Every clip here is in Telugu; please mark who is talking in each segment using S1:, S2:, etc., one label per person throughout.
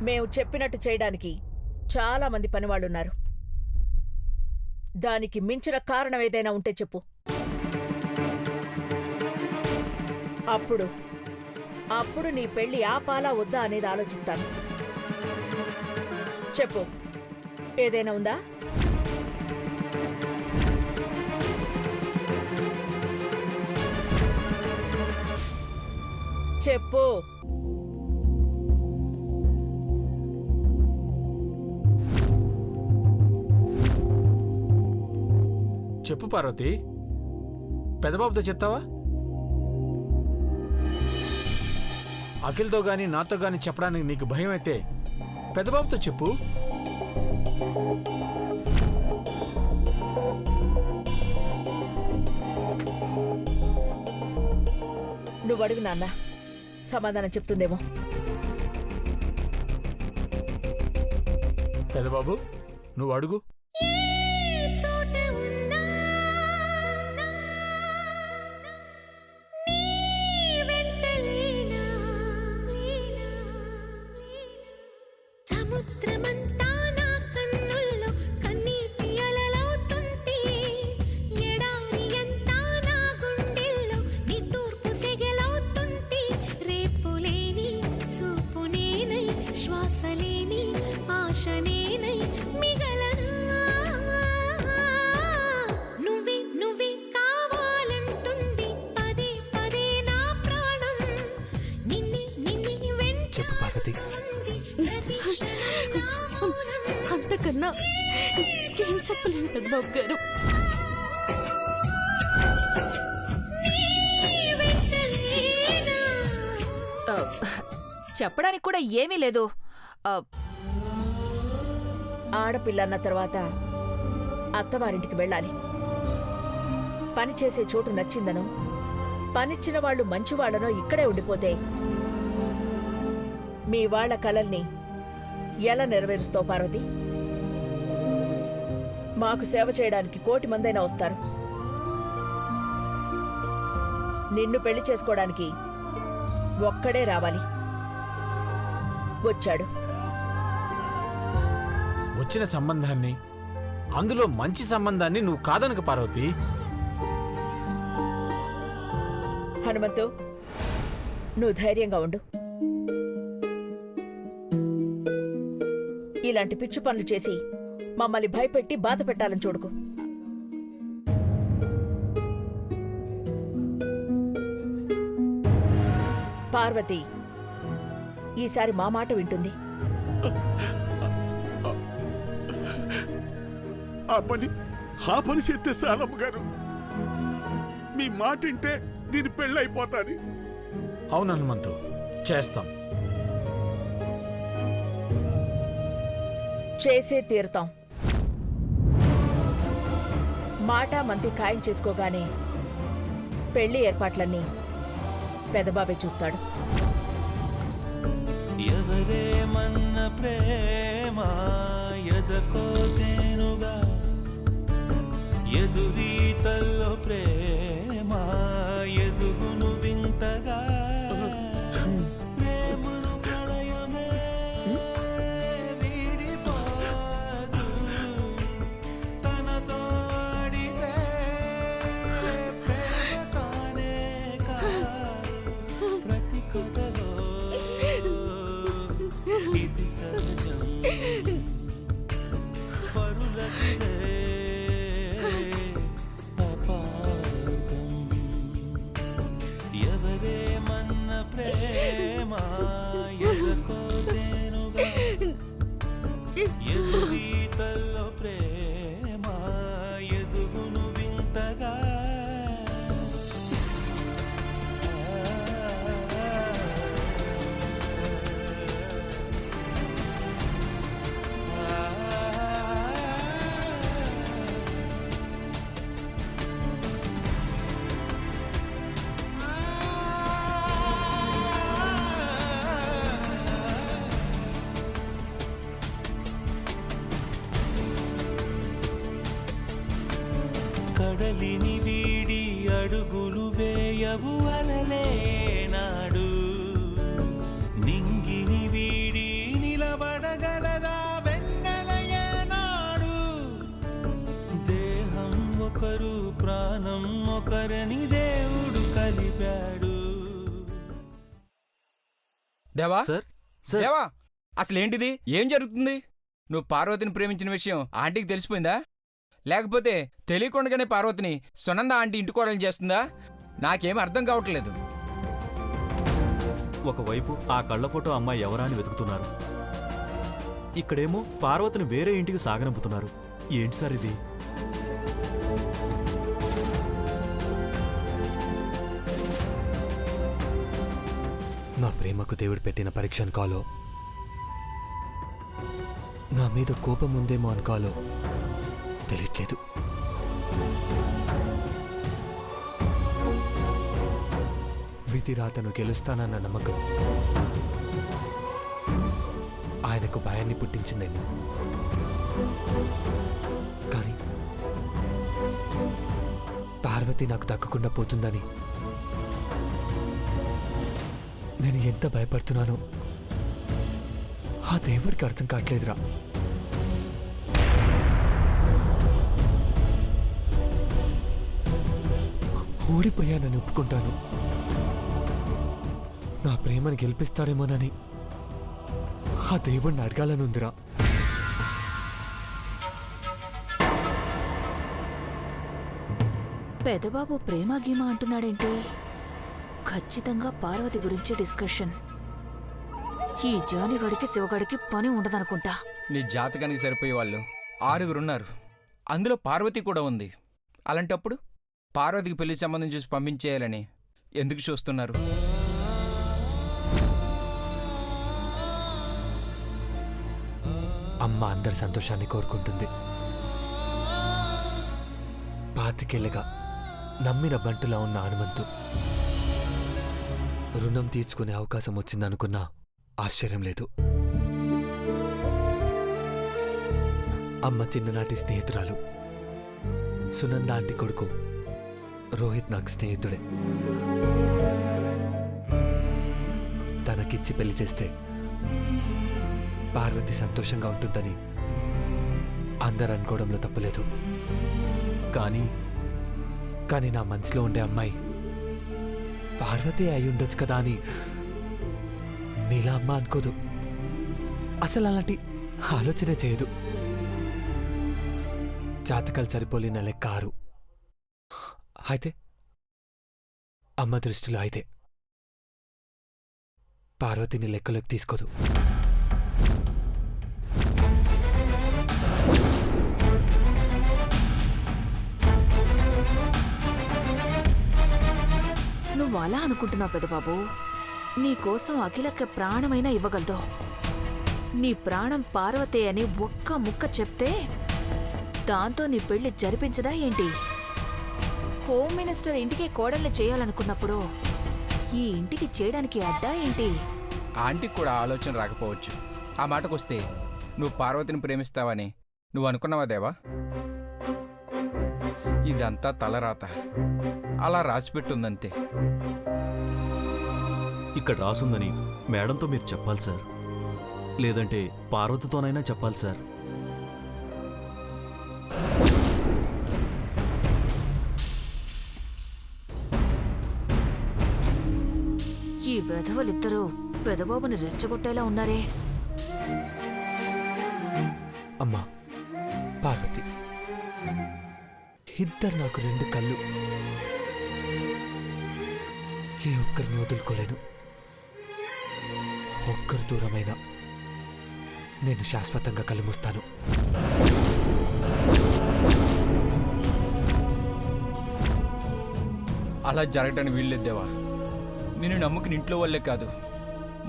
S1: మేము చెప్పినట్టు చేయడానికి చాలా మంది పనివాళ్ళున్నారు. దానికి మించిన కారణం ఏదైనా ఉంటే చెప్పు. అప్పుడు నీ పెళ్లి ఆపాలా వద్దా అనేది ఆలోచిస్తాను. చెప్పు, ఏదైనా ఉందా? చెప్పు.
S2: చెప్పు పార్వతి, పెదబాబుతో చెప్తావా? అఖిల్తో గాని నాతో గాని చెప్పడానికి నీకు భయం అయితే పెదబాబుతో చెప్పు.
S1: నువ్వు అడుగు నాన్న, సమాధానం చెప్తుందేమో.
S2: పెదబాబు, నువ్వు అడుగు. చెప్పు పార్వతి.
S3: అంతకన్నా ఏం చెప్పలేను పెద్దబాబు గారు.
S4: చెప్పడానికి కూడా ఏమీ లేదు.
S1: ఆడపిల్లన్న తర్వాత అత్తవారింటికి వెళ్ళాలి. పనిచేసే చోటు నచ్చిందనో, పనిచ్చిన వాళ్ళు మంచివాళ్లనో ఇక్కడే ఉండిపోతే మీ వాళ్ల కలల్ని ఎలా నెరవేరుస్తావు పార్వతి? మాకు సేవ చేయడానికి 1,000,000 మందైనా వస్తారు. నిన్ను పెళ్లి చేసుకోవడానికి ఒక్కడే రావాలి. వచ్చాడు.
S2: వచ్చిన సంబంధాన్ని, అందులో మంచి సంబంధాన్ని నువ్వు కాదనక పార్వతి.
S1: హనుమంతు, నువ్వు ధైర్యంగా ఉండు. ఇలాంటి పిచ్చి పనులు చేసి మమ్మల్ని భయపెట్టి బాధ పెట్టాలని చూడుకు. పార్వతి ఈసారి మా మాట వింటుంది.
S5: ఆ పని చేస్తే సాలమ్మ గారు, మీ మాట వింటే దీని పెళ్ళైపోతుంది.
S2: అవును హనుమంతు, చేస్తాం.
S1: చేసే తీరుతాం. మాట మంతి ఖాయం చేసుకోగానే పెళ్లి ఏర్పాట్లన్నీ పెదబాబే చూస్తాడు.
S6: ఎవరేమన్న ప్రేమ ఎదకోతేనుగా, ఎదురీతల్లో ప్రేమ ఎదుగును వింతగా. ప్రేమను ప్రళయమే వీడిపోదు, తనతో ఆడితే ప్రేమ కానే కాదు. ప్రతి కథలో ఇది సహజం, పరులకిదే అపార్థం. ఎవరేమన్న ప్రేమ ఎదకోతేనుగా, ఎదురీతల్లో ప్రేమ ఎదుగును వింతగా. కడలిని వీడి అడుగులు వేయవు అలలేనాడు, నింగిని వీడి నిలబ ఇద్దరు ప్రాణం ఒకరని దేవుడు కలిపాడు.
S4: దేవా
S2: సార్ సార్
S4: దేవా అసలేంటిది? ఏం జరుగుతుంది? నువ్వు పార్వతిని ప్రేమించిన విషయం ఆంటీకి తెలిసిపోయిందా? లేకపోతే తెలియకుండానే పార్వతిని సునంద ఆంటీ ఇంటికోడలు చేస్తుందా? నాకేం అర్థం కావట్లేదు.
S7: ఒకవైపు ఆ కళ్ళ ఫోటో అమ్మాయి ఎవరా అని వెతుకుతున్నారు, ఇక్కడేమో పార్వతిని వేరే ఇంటికి సాగనంపుతున్నారు. ఏంటి సార్ ఇది?
S8: నా ప్రేమకు దేవుడు పెట్టిన పరీక్ష అనుకోవాలో, నా మీద కోపం ఉందేమో అనుకోవాలో తెలియట్లేదు. విధి రాతను గెలుస్తానన్న నమ్మకం ఆయనకు భయాన్ని పుట్టించిందేమో. కానీ పార్వతి నాకు దక్కకుండా పోతుందని నేను ఎంత భయపడుతున్నానో ఆ దేవుడికి అర్థం కావట్లేదురా. ఓడిపోయానని ఒప్పుకుంటాను, నా ప్రేమను గెలిపిస్తాడేమోనని ఆ దేవుణ్ణి అడగాలనుందిరా.
S3: పెదబాబు ప్రేమ గీమ అంటున్నాడేంటి? ఖచ్చితంగా పార్వతి గురించి డిస్కషన్. ఈ జానిగడికి శివగడికి పని ఉండదనుకుంటా.
S4: నీ జాతకానికి సరిపోయే వాళ్ళు 6 అందులో పార్వతి కూడా ఉంది. అలాంటప్పుడు పార్వతికి పెళ్లి సంబంధం చూసి పంపించేయాలని ఎందుకు చూస్తున్నారు?
S8: అమ్మ అందరి సంతోషాన్ని కోరుకుంటుంది. పాతికేళ్ళగా నమ్మిన బంటులా ఉన్న హనుమంతు రుణం తీర్చుకునే అవకాశం వచ్చిందనుకున్నా ఆశ్చర్యం లేదు. అమ్మ చిన్ననాటి స్నేహితురాలు సునంద ఆంటీ కొడుకు రోహిత్ నాకు స్నేహితుడే. తనకిచ్చి పెళ్లి చేస్తే పార్వతి సంతోషంగా ఉంటుందని అందరు అనుకోవడంలో తప్పులేదు. కానీ నా మనసులో ఉండే అమ్మాయి పార్వతి అయి ఉండొచ్చు కదా అని మీలా అమ్మ అనుకోదు. అసలు అలాంటి ఆలోచనే చేయదు. జాతకాలు సరిపోలిన లెక్క 6. అయితే అమ్మ దృష్టిలో అయితే పార్వతిని లెక్కలోకి తీసుకోదు.
S3: నువ్వు అలా అనుకుంటున్నావు పెదబాబు. నీకోసం అఖిలక్క ప్రాణమైనా ఇవ్వగలదు. నీ ప్రాణం పార్వతే అని ఒక్క ముక్క చెప్తే దాంతో నీ పెళ్లి జరిపించదా ఏంటి? హోమ్ మినిస్టర్ ఇంటికి కోడల్ని చేయాలనుకున్నప్పుడు ఈ ఇంటికి చేయడానికి అడ్డా ఏంటి?
S4: ఆంటీకి కూడా ఆలోచన రాకపోవచ్చు. ఆ మాటకొస్తే నువ్వు పార్వతిని ప్రేమిస్తావని నువ్వు అనుకున్నావా దేవా? ఇదంతా తలరాత, అలా రాసిపెట్టుందంతే.
S7: ఇక్కడ రాసుందని మేడంతో మీరు చెప్పాలి సార్, లేదంటే పార్వతితోనైనా చెప్పాలి సార్.
S3: ఈ వెధవలిద్దరూ పెదబాబుని రెచ్చగొట్టేలా ఉన్నారే.
S8: అమ్మా పార్వతి, ఇద్దరు నాకు 2 కళ్ళు. ఏ ఒక్కరిని వదులుకోలేను. ఒక్కరు దూరమైనా నేను శాశ్వతంగా కళ్ళు మూస్తాను.
S4: అలా జరగడానికి వీల్లేదు దేవా. నిన్ను నమ్ముకుని ఇంట్లో వాళ్ళే కాదు,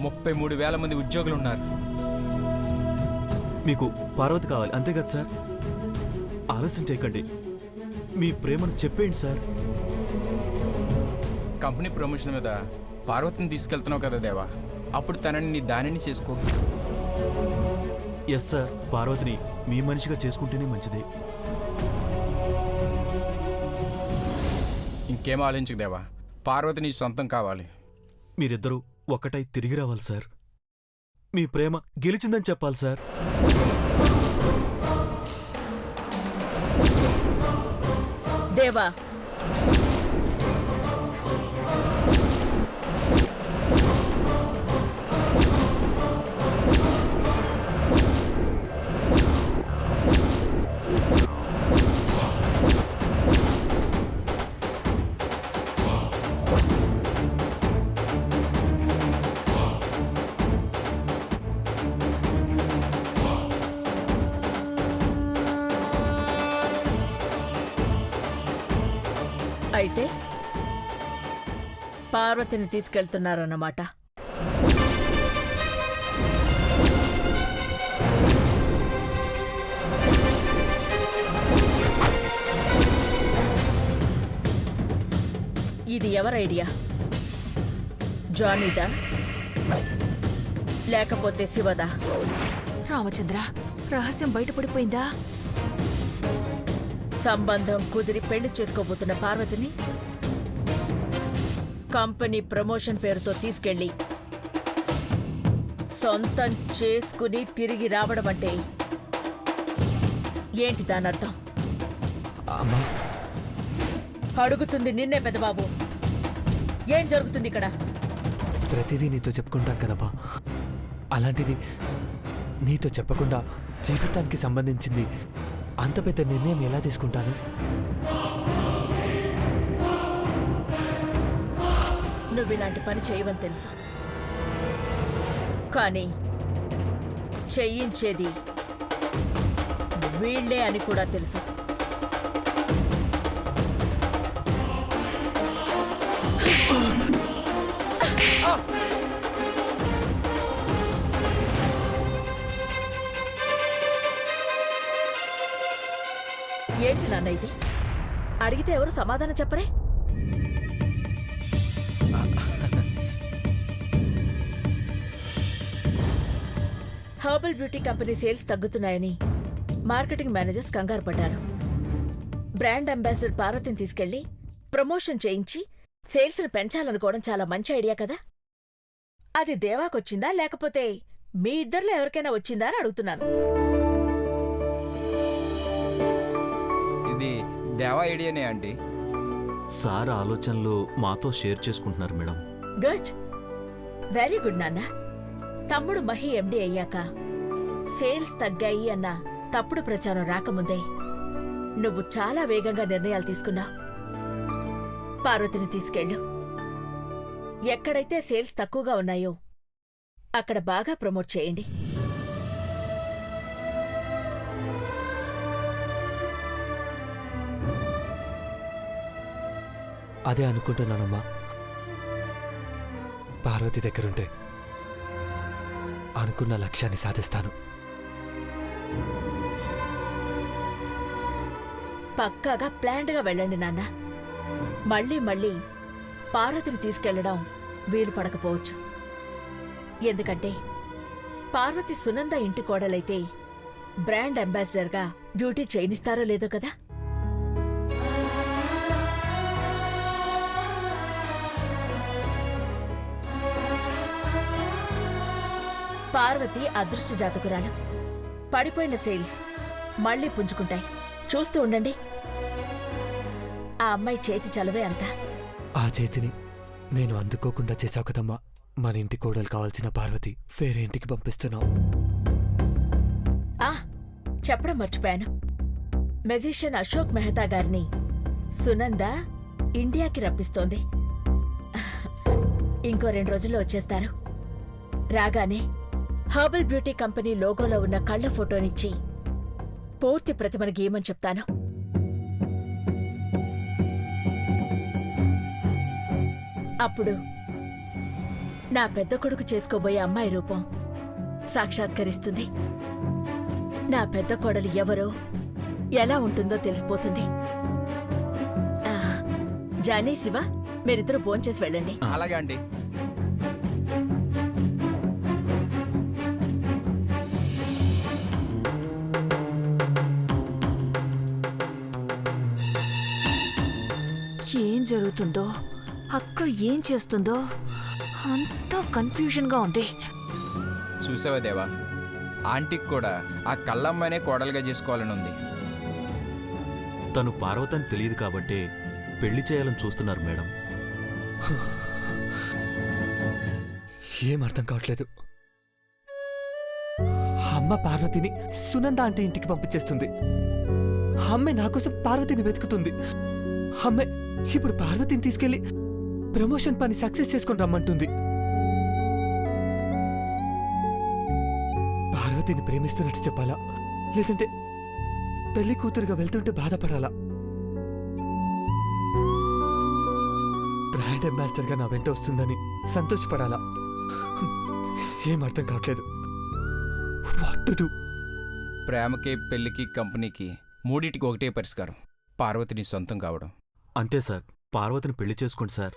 S4: 33,000 మంది ఉద్యోగులు ఉన్నారు.
S7: మీకు పార్వతి కావాలి అంతే కదా సార్? ఆలస్యం చేయకండి, మీ ప్రేమను చెప్పేయండి సార్.
S4: కంపెనీ ప్రమోషన్ మీద పార్వతిని తీసుకెళ్తున్నావు కదా దేవా, అప్పుడు తనని నీ దానిని చేసుకో.
S7: ఎస్ సార్, పార్వతిని మీ మనిషిగా చేసుకుంటేనే మంచిది.
S4: ఇంకేం ఆలోచించకు దేవా, పార్వతి నీ సొంతం కావాలి.
S7: మీరిద్దరూ ఒక్కటై తిరిగి రావాలి సార్. మీ ప్రేమ గెలిచిందని చెప్పాలి సార్.
S1: దేవా, అయితే పార్వతిని తీసుకెళ్తున్నారన్నమాట. ఇది ఎవరి ఐడియా? జానీదా లేకపోతే శివదా?
S3: రామచంద్ర, రహస్యం బయటపడిపోయిందా?
S1: సంబంధం కుదిరి పెళ్లి చేసుకోబోతున్న పార్వతిని కంపెనీ ప్రమోషన్ పేరుతో తీసుకెళ్లి సొంతం చేసుకుని తిరిగి రావడం అంటే ఏంటి దానర్థం?
S8: అమ్మా,
S1: అడుగుతుంది నిన్నే పెద్దబాబు. ఏం జరుగుతుంది ఇక్కడ?
S8: ప్రతిదీ నీతో చెప్పుకుంటాను కదమ్మా. అలాంటిది నీతో చెప్పకుండా జీవితానికి సంబంధించింది అంత పెద్ద నిర్ణయం ఎలా తీసుకుంటాను?
S1: నువ్వు ఇలాంటి పని చేయవని తెలుసు, కానీ చేయించేది వీళ్లే అని కూడా తెలుసు. ఏంటి నాన్న ఇది? అడిగితే ఎవరు సమాధానం చెప్పరే? హెర్బల్ బ్యూటీ కంపెనీ సేల్స్ తగ్గుతున్నాయని మార్కెటింగ్ మేనేజర్స్ కంగారు పడ్డారు. బ్రాండ్ అంబాసిడర్ పార్వతిని తీసుకెళ్లి ప్రమోషన్ చేయించి సేల్స్ను పెంచాలనుకోవడం చాలా మంచి ఐడియా కదా. అది దేవాకొచ్చిందా లేకపోతే మీ ఇద్దరిలో ఎవరికైనా వచ్చిందా అని అడుగుతున్నాను.
S4: ఇది దేవా ఐడియానే ఆంటీ.
S7: సార్ ఆలోచనలు మాతో షేర్ చేసుకుంటున్నారు మేడం.
S1: గుడ్, వెరీ గుడ్ నాన్న. తమ్ముడు మహి ఎండి అయ్యాక సేల్స్ తగ్గాయి అన్న తప్పుడు ప్రచారం రాకముందే నువ్వు చాలా వేగంగా నిర్ణయాలు తీసుకున్నావు. పార్వతిని తీసుకెళ్ళు. ఎక్కడైతే సేల్స్ తక్కువగా ఉన్నాయో అక్కడ బాగా ప్రమోట్ చేయండి.
S8: అదే అనుకుంటున్నానమ్మా. పార్వతి దగ్గరుంటే అనుకున్న లక్ష్యాన్ని సాధిస్తాను.
S1: పక్కాగా ప్లాన్డ్గా వెళ్ళండి నాన్న. మళ్ళీ మళ్ళీ పార్వతిని తీసుకెళ్లడం వీలు పడకపోవచ్చు. ఎందుకంటే పార్వతి సునంద ఇంటి కోడలైతే బ్రాండ్ అంబాసిడర్గా డ్యూటీ చేయనిస్తారో లేదో కదా. పార్వతి అదృష్ట జాతకురాలు. పడిపోయిన సేల్స్ మళ్లీ పుంజుకుంటాయి. చూస్తూ ఉండండి. ఆ అమ్మాయి చేతి చలవే అంతా.
S8: ఆ చేతిని నేను అందుకోకుండా చేశావు కదమ్మా. మన ఇంటి కోడలు కావాల్సిన పార్వతి వేరే ఇంటికి పంపిస్తున్నావు.
S1: చెప్పడం మర్చిపోయాను. మెజిషియన్ అశోక్ మెహతా గారిని సునంద ఇండియాకి రప్పిస్తోంది. ఇంకో 2 రోజుల్లో వచ్చేస్తారు. రాగానే హెర్బల్ బ్యూటీ కంపెనీ లోగోలో ఉన్న కళ్ల ఫోటోనిచ్చి పూర్తి ప్రతిమను గీయమని చెప్తాను. అప్పుడు నా పెద్ద కొడుకు చేసుకోబోయే అమ్మాయి రూపం సాక్షాత్కరిస్తుంది. నా పెద్ద కోడలు ఎవరో ఎలా ఉంటుందో తెలిసిపోతుంది. జానీ, శివ, మీరిద్దరూ భోంచేసి వెళ్ళండి.
S4: అలాగే ఆంటీ.
S3: ఏం జరుగుతుందో, అక్క ఏం చేస్తుందో అంతా కన్ఫ్యూజన్గా ఉంది.
S4: చూసావా దేవా, ఆంటీకి కూడా ఆ కళ్ళమ్మనే కోడలుగా చేసుకోవాలని ఉంది.
S7: తను పార్వతని తెలియదు కాబట్టే పెళ్లి చేయాలని చూస్తున్నారు మేడం.
S8: ఏం అర్థం కావట్లేదు. అమ్మ పార్వతిని సునంద అంటే ఇంటికి పంపించేస్తుంది. అమ్మే నా కోసం పార్వతిని వెతుకుతుంది. అమ్మే ఇప్పుడు పార్వతిని తీసుకెళ్లి ప్రమోషన్ పని సక్సెస్ చేసుకొని రమ్మంటుంది. పార్వతిని ప్రేమిస్తున్నట్టు చెప్పాలా, లేదంటే పెళ్లి కూతురుగా వెళ్తుంటే బాధపడాలా? బ్రాండ్ అంబాసిడర్గా నా వెంట వస్తుందని సంతోషపడాలా? ఏం అర్థం కావట్లేదు. What to do?
S4: ప్రేమకి, పెళ్లికి, కంపెనీకి మూడింటికి ఒకటే పరిష్కారం: పార్వతిని సొంతం కావడం.
S7: అంతే సార్, పార్వతిని పెళ్లి చేసుకోండి సార్.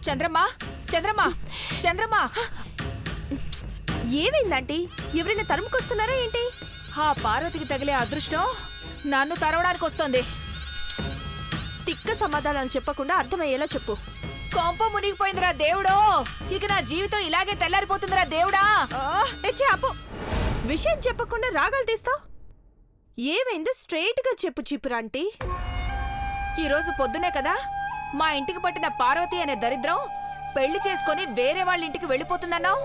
S3: చంద్రమ్మా, చంద్రమ్మా, చంద్రమ్మా!
S1: ఏమైందంటీ? ఎవరైనా తరుముకొస్తున్నారా ఏంటి?
S3: ఆ పార్వతికి తగిలే అదృష్టం నన్ను తరవడానికి వస్తోంది.
S1: తిక్క సమాధానం చెప్పకుండా అర్థమయ్యేలా చెప్పు.
S3: కొంప మునిగిపోయిందిరా దేవుడో! ఇక నా జీవితం ఇలాగే తెల్లారిపోతుందిరా దేవుడా!
S1: అప్పు, విషయం చెప్పకుండా రాగాలు తీస్తావు. ఏమైందో స్ట్రైట్ గా చెప్పు చిపురాంటీ.
S3: ఈరోజు పొద్దునే కదా మా ఇంటికి పట్టిన పార్వతి అనే దరిద్రం పెళ్లి చేసుకుని వేరే వాళ్ళ ఇంటికి వెళ్ళిపోతుందన్నావు.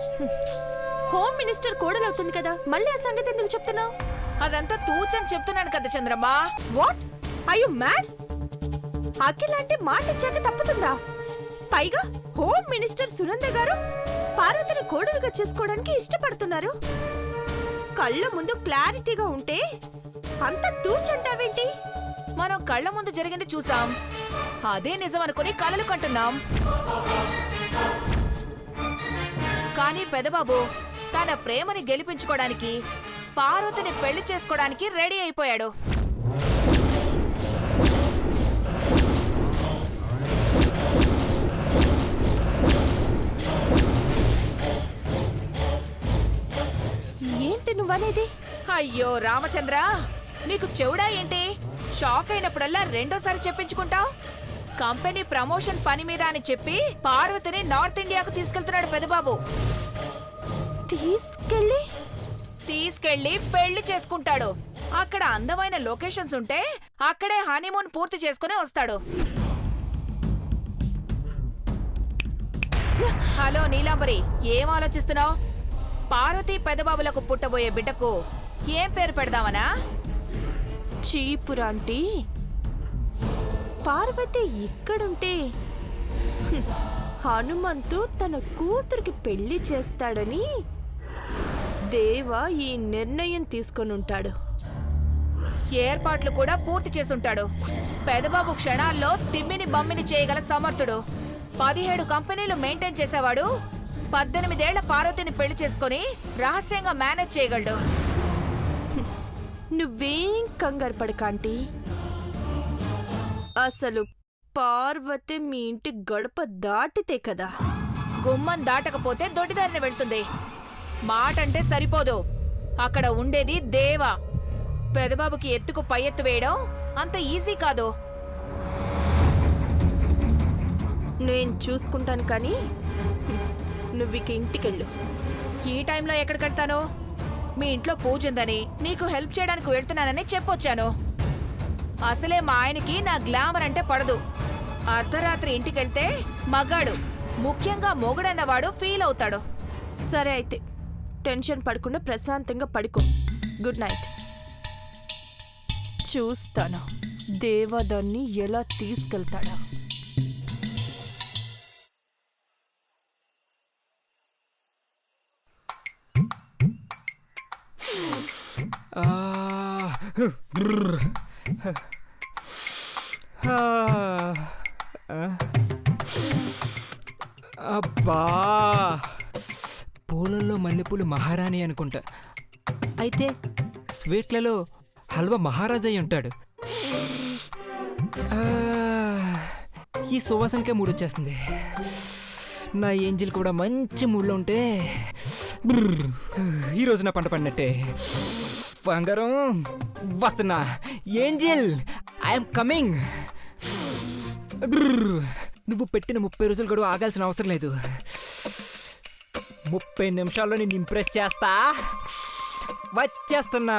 S1: హోమ్ మినిస్టర్ కోడలవుతుంది కదా, మళ్ళీ ఆ సంగతి ఎందుకు చెప్తున్నావు?
S3: అదంతా తూచని చెప్తున్నాను కదా చంద్రమ్మా.
S1: What I you mad? Akhil అంటే మాట ఇచ్చాక తప్పుతుందా? పైగా హోమ్ మినిస్టర్ సునంద గారు పార్వతిని కోడలుగా చేసుకోవడానికి ఇష్టపడుతున్నారు. కళ్ళ ముందు క్లారిటీగా ఉంటే అంత తూచంటావేంటి?
S3: మనం కళ్ళ ముందు జరిగింది చూసాం, అదే నిజం అనుకుని కలలు కంటున్నాం. కానీ పెదబాబు తన ప్రేమని గెలిపించుకోవడానికి, పార్వతిని పెళ్లి చేసుకోవడానికి రెడీ అయిపోయాడు.
S1: ఏంటి నువ్వనేది?
S3: అయ్యో రామచంద్ర, నీకు చెవుడా ఏంటి? షాక్ అయినప్పుడల్లా రెండోసారి చెప్పించుకుంటావు. కంపెనీ ప్రమోషన్ పని మీద అని చెప్పి పార్వతిని నార్త్ ఇండియాకు తీసుకెళ్తున్నాడు పెదబాబు. తీసుకెళ్లి పెళ్లి చేసుకుంటాడు. అక్కడ అందమైన లొకేషన్స్ ఉంటే అక్కడే హనీమూన్ పూర్తి చేసుకుని వస్తాడు. హలో నీలాంబరి, ఏం ఆలోచిస్తున్నావు? పార్వతి పెదబాబులకు పుట్టబోయే బిడ్డకు ఏం పేరు పెడదామనా?
S1: చీపురాంటీ, పార్వతి ఇక్కడుంటే హనుమంతు తన కూతురికి పెళ్లి చేస్తాడని దేవ ఈ నిర్ణయం తీసుకొనుంటాడు.
S3: ఏర్పాట్లు కూడా పూర్తి చేసుంటాడు. పెదబాబు క్షణాల్లో తిమ్మిని బమ్మిని చేయగల సమర్థుడు. 17 కంపెనీలు మెయింటైన్ చేసేవాడు 18 ఏళ్ల పార్వతిని పెళ్లి చేసుకుని రహస్యంగా మేనేజ్ చేయగలడు.
S1: నువ్వేం కంగారు పడకాంటీ, అసలు పార్వతి మీ ఇంటి గడప దాటితే కదా.
S3: గుమ్మం దాటకపోతే దొడ్డిదారిని వెళ్తుంది. మాట అంటే సరిపోదు, అక్కడ ఉండేది దేవ. పెదబాబుకి ఎత్తుకు పై ఎత్తు వేయడం అంత ఈజీ కాదు.
S1: నేను చూసుకుంటాను, కానీ నువ్విక ఇంటికెళ్ళు.
S3: ఈ టైంలో ఎక్కడికెళ్తాను? మీ ఇంట్లో పూజ ఉందని, నీకు హెల్ప్ చేయడానికి వెళ్తున్నానని చెప్పొచ్చాను. అసలే మా ఆయనకి నా గ్లామర్ అంటే పడదు. అర్ధరాత్రి ఇంటికెళ్తే మగాడు, ముఖ్యంగా మొగుడన్నవాడు ఫీల్ అవుతాడు.
S1: సరే అయితే టెన్షన్ పడకుండా ప్రశాంతంగా పడుకో. Good night. చూస్తాను దేవదాన్ని ఎలా తీసుకెళ్తాడా.
S9: అబ్బా, పూలల్లో మల్లెపూలు మహారాణి అనుకుంటా. అయితే స్వీట్లలో హల్వా మహారాజా అయి ఉంటాడు. ఈ సువాసనకే మూడు వచ్చేస్తుంది. నా ఏంజిల్ కూడా మంచి మూడ్లో ఉంటే ఈరోజు నా పంట పడినట్టే. బంగారం వస్తున్నా. Angel, I'm coming. నువ్వు పెట్టిన 30 రోజులు గడువు ఆగాల్సిన అవసరం లేదు. 30 నిమిషాల్లో నేను ఇంప్రెస్ చేస్తా. వచ్చేస్తున్నా.